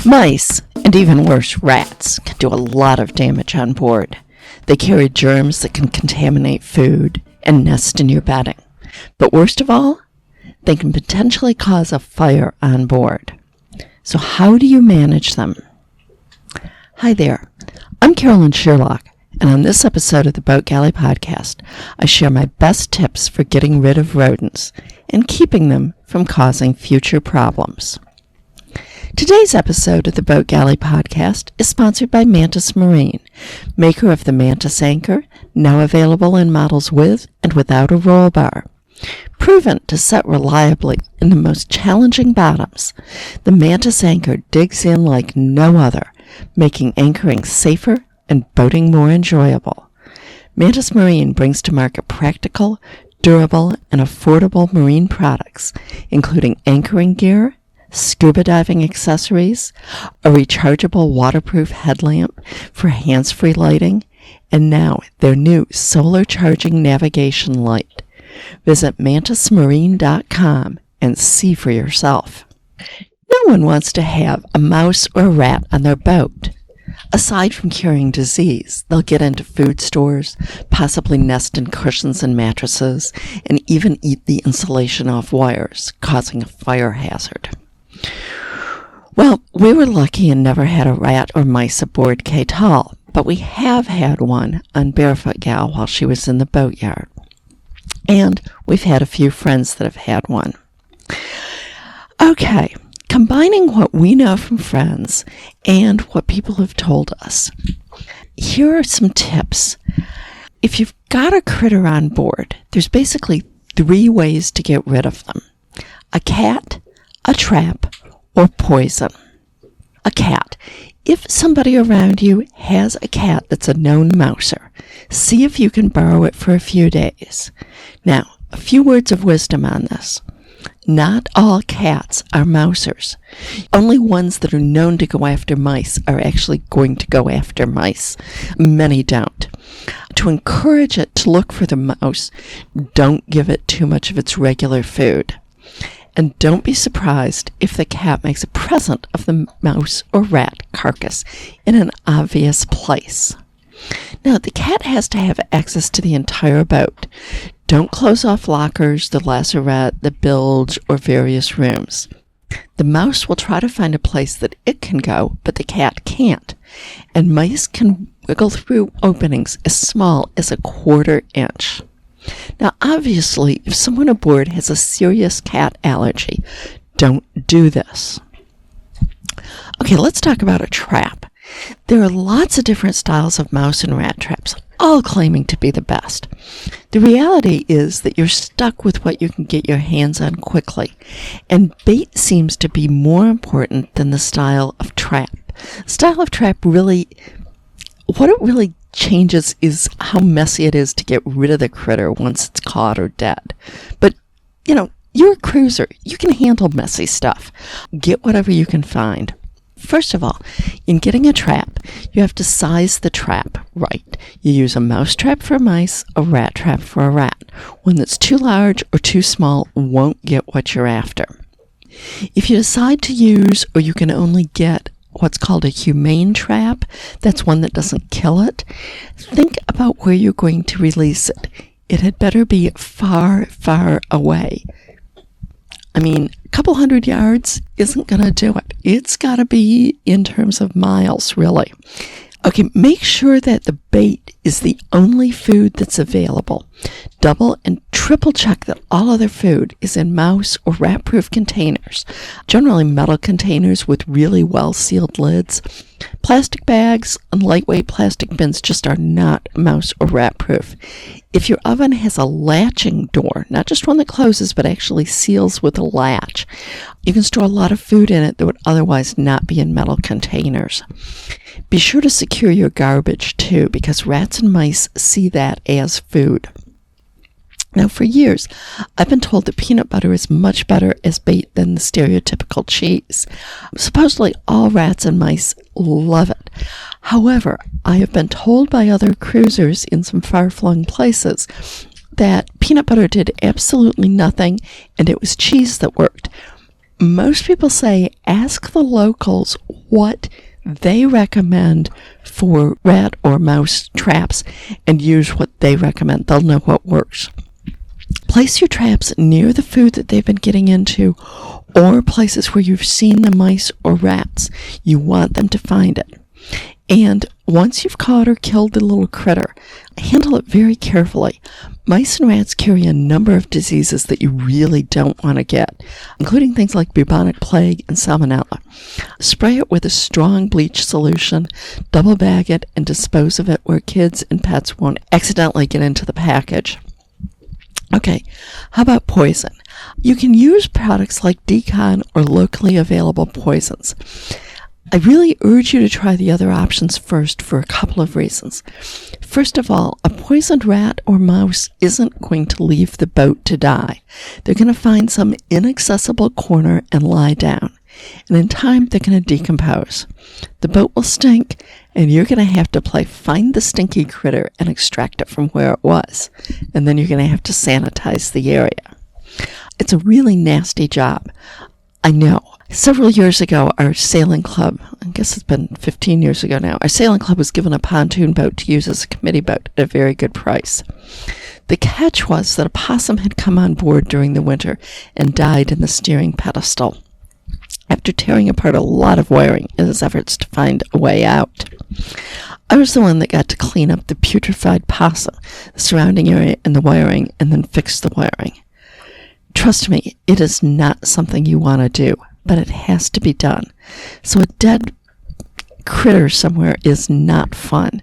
Mice, and even worse, rats, can do a lot of damage on board. They carry germs that can contaminate food and nest in your bedding. But worst of all, they can potentially cause a fire on board. So how do you manage them? Hi there, I'm Carolyn Sherlock, and on this episode of the Boat Galley Podcast, I share my best tips for getting rid of rodents and keeping them from causing future problems. Today's episode of the Boat Galley Podcast is sponsored by Mantis Marine, maker of the Mantis Anchor, now available in models with and without a roll bar. Proven to set reliably in the most challenging bottoms, the Mantis Anchor digs in like no other, making anchoring safer and boating more enjoyable. Mantis Marine brings to market practical, durable, and affordable marine products, including anchoring gear, scuba diving accessories, a rechargeable waterproof headlamp for hands-free lighting, and now their new solar charging navigation light. Visit mantismarine.com and see for yourself. No one wants to have a mouse or a rat on their boat. Aside from carrying disease, they'll get into food stores, possibly nest in cushions and mattresses, and even eat the insulation off wires, causing a fire hazard. Well, we were lucky and never had a rat or mice aboard Kay Tall, but we have had one on Barefoot Gal while she was in the boatyard. And we've had a few friends that have had one. Okay, combining what we know from friends and what people have told us, here are some tips. If you've got a critter on board, there's basically 3 ways to get rid of them: a cat, a trap, or poison. A cat. If somebody around you has a cat that's a known mouser, see if you can borrow it for a few days. Now, a few words of wisdom on this. Not all cats are mousers. Only ones that are known to go after mice are actually going to go after mice. Many don't. To encourage it to look for the mouse, don't give it too much of its regular food. And don't be surprised if the cat makes a present of the mouse or rat carcass in an obvious place. Now, the cat has to have access to the entire boat. Don't close off lockers, the lazarette, the bilge, or various rooms. The mouse will try to find a place that it can go, but the cat can't. And mice can wiggle through openings as small as a 1/4 inch. Now, obviously, if someone aboard has a serious cat allergy, don't do this. Okay, let's talk about a trap. There are lots of different styles of mouse and rat traps, all claiming to be the best. The reality is that you're stuck with what you can get your hands on quickly, and bait seems to be more important than the style of trap. Style of trap what it really changes is how messy it is to get rid of the critter once it's caught or dead. But, you're a cruiser. You can handle messy stuff. Get whatever you can find. First of all, in getting a trap, you have to size the trap right. You use a mouse trap for mice, a rat trap for a rat. One that's too large or too small won't get what you're after. If you decide to use, or you can only get, what's called a humane trap, that's one that doesn't kill it, think about where you're going to release it. It had better be far, far away. A couple 100 yards isn't going to do it. It's got to be in terms of miles, really. Okay, make sure that the bait is the only food that's available. Double and triple check that all other food is in mouse or rat-proof containers, generally metal containers with really well-sealed lids. Plastic bags and lightweight plastic bins just are not mouse or rat-proof. If your oven has a latching door, not just one that closes but actually seals with a latch, you can store a lot of food in it that would otherwise not be in metal containers. Be sure to secure your garbage too, because rats and mice see that as food. Now, for years, I've been told that peanut butter is much better as bait than the stereotypical cheese. Supposedly, all rats and mice love it. However, I have been told by other cruisers in some far-flung places that peanut butter did absolutely nothing, and it was cheese that worked. Most people say ask the locals what they recommend for rat or mouse traps and use what they recommend. They'll know what works. Place your traps near the food that they've been getting into or places where you've seen the mice or rats. You want them to find it. And once you've caught or killed the little critter, handle it very carefully. Mice and rats carry a number of diseases that you really don't want to get, including things like bubonic plague and salmonella. Spray it with a strong bleach solution, double bag it, and dispose of it where kids and pets won't accidentally get into the package. Okay, how about poison? You can use products like Decon or locally available poisons. I really urge you to try the other options first for a couple of reasons. First of all, a poisoned rat or mouse isn't going to leave the boat to die. They're going to find some inaccessible corner and lie down. And in time, they're going to decompose. The boat will stink, and you're going to have to find the stinky critter and extract it from where it was. And then you're going to have to sanitize the area. It's a really nasty job. I know. Several years ago, our sailing club, I guess it's been 15 years ago now, our sailing club was given a pontoon boat to use as a committee boat at a very good price. The catch was that a possum had come on board during the winter and died in the steering pedestal after tearing apart a lot of wiring in his efforts to find a way out. I was the one that got to clean up the putrefied possum, the surrounding area, and the wiring, and then fix the wiring. Trust me, it is not something you want to do, but it has to be done. So a dead critter somewhere is not fun.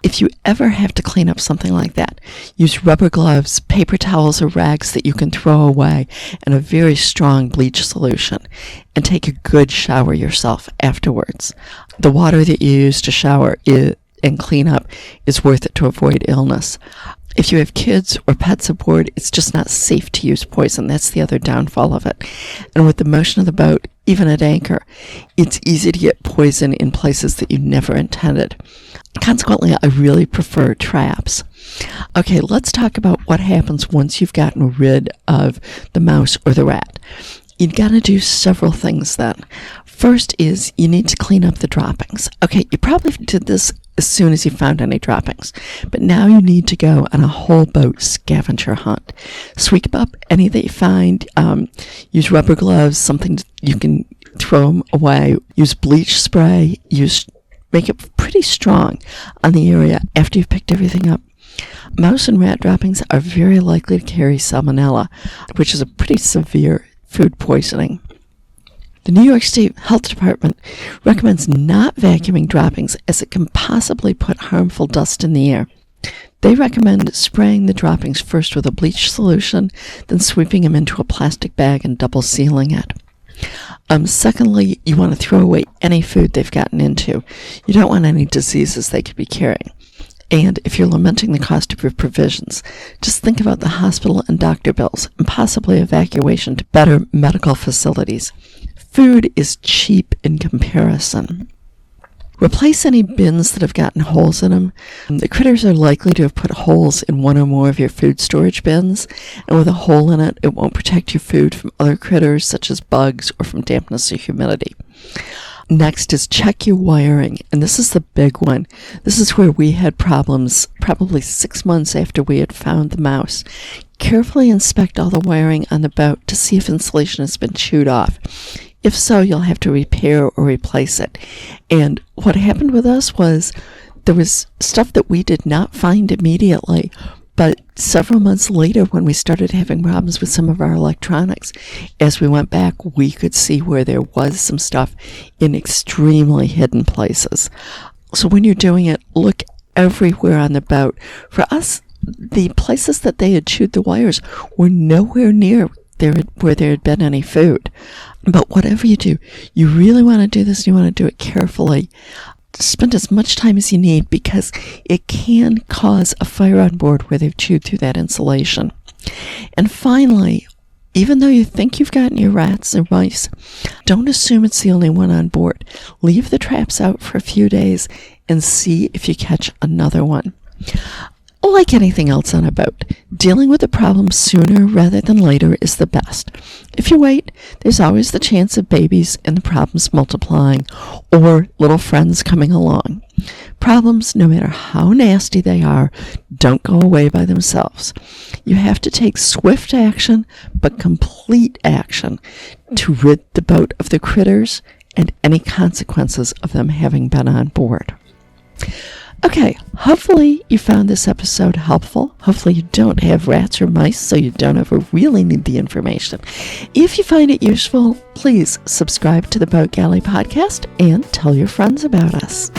If you ever have to clean up something like that, use rubber gloves, paper towels, or rags that you can throw away, and a very strong bleach solution. And take a good shower yourself afterwards. The water that you use to shower and clean up is worth it to avoid illness. If you have kids or pets aboard, it's just not safe to use poison. That's the other downfall of it. And with the motion of the boat, even at anchor, it's easy to get poison in places that you never intended. Consequently, I really prefer traps. Okay, let's talk about what happens once you've gotten rid of the mouse or the rat. You've got to do several things then. First is you need to clean up the droppings. Okay, you probably did this as soon as you found any droppings, but now you need to go on a whole boat scavenger hunt. Sweep up any that you find, use rubber gloves, something you can throw them away, use bleach spray, make it pretty strong on the area after you've picked everything up. Mouse and rat droppings are very likely to carry salmonella, which is a pretty severe food poisoning. The New York State Health Department recommends not vacuuming droppings as it can possibly put harmful dust in the air. They recommend spraying the droppings first with a bleach solution, then sweeping them into a plastic bag and double sealing it. Secondly, you want to throw away any food they've gotten into. You don't want any diseases they could be carrying. And if you're lamenting the cost of your provisions, just think about the hospital and doctor bills and possibly evacuation to better medical facilities. Food is cheap in comparison. Replace any bins that have gotten holes in them. The critters are likely to have put holes in one or more of your food storage bins, and with a hole in it, it won't protect your food from other critters such as bugs or from dampness or humidity. Next is check your wiring, and this is the big one. This is where we had problems probably 6 months after we had found the mouse. Carefully inspect all the wiring on the boat to see if insulation has been chewed off. If so, you'll have to repair or replace it. And what happened with us was there was stuff that we did not find immediately, but several months later when we started having problems with some of our electronics, as we went back, we could see where there was some stuff in extremely hidden places. So when you're doing it, look everywhere on the boat. For us, the places that they had chewed the wires were nowhere near where there had been any food. But whatever you do, you really want to do this, and you want to do it carefully. Spend as much time as you need because it can cause a fire on board where they've chewed through that insulation. And finally, even though you think you've gotten your rats or mice, don't assume it's the only one on board. Leave the traps out for a few days and see if you catch another one. Like anything else on a boat, dealing with the problem sooner rather than later is the best. If you wait, there's always the chance of babies and the problems multiplying, or little friends coming along. Problems, no matter how nasty they are, don't go away by themselves. You have to take swift action, but complete action, to rid the boat of the critters and any consequences of them having been on board. Okay, hopefully you found this episode helpful. Hopefully you don't have rats or mice, so you don't ever really need the information. If you find it useful, please subscribe to the Boat Galley podcast and tell your friends about us.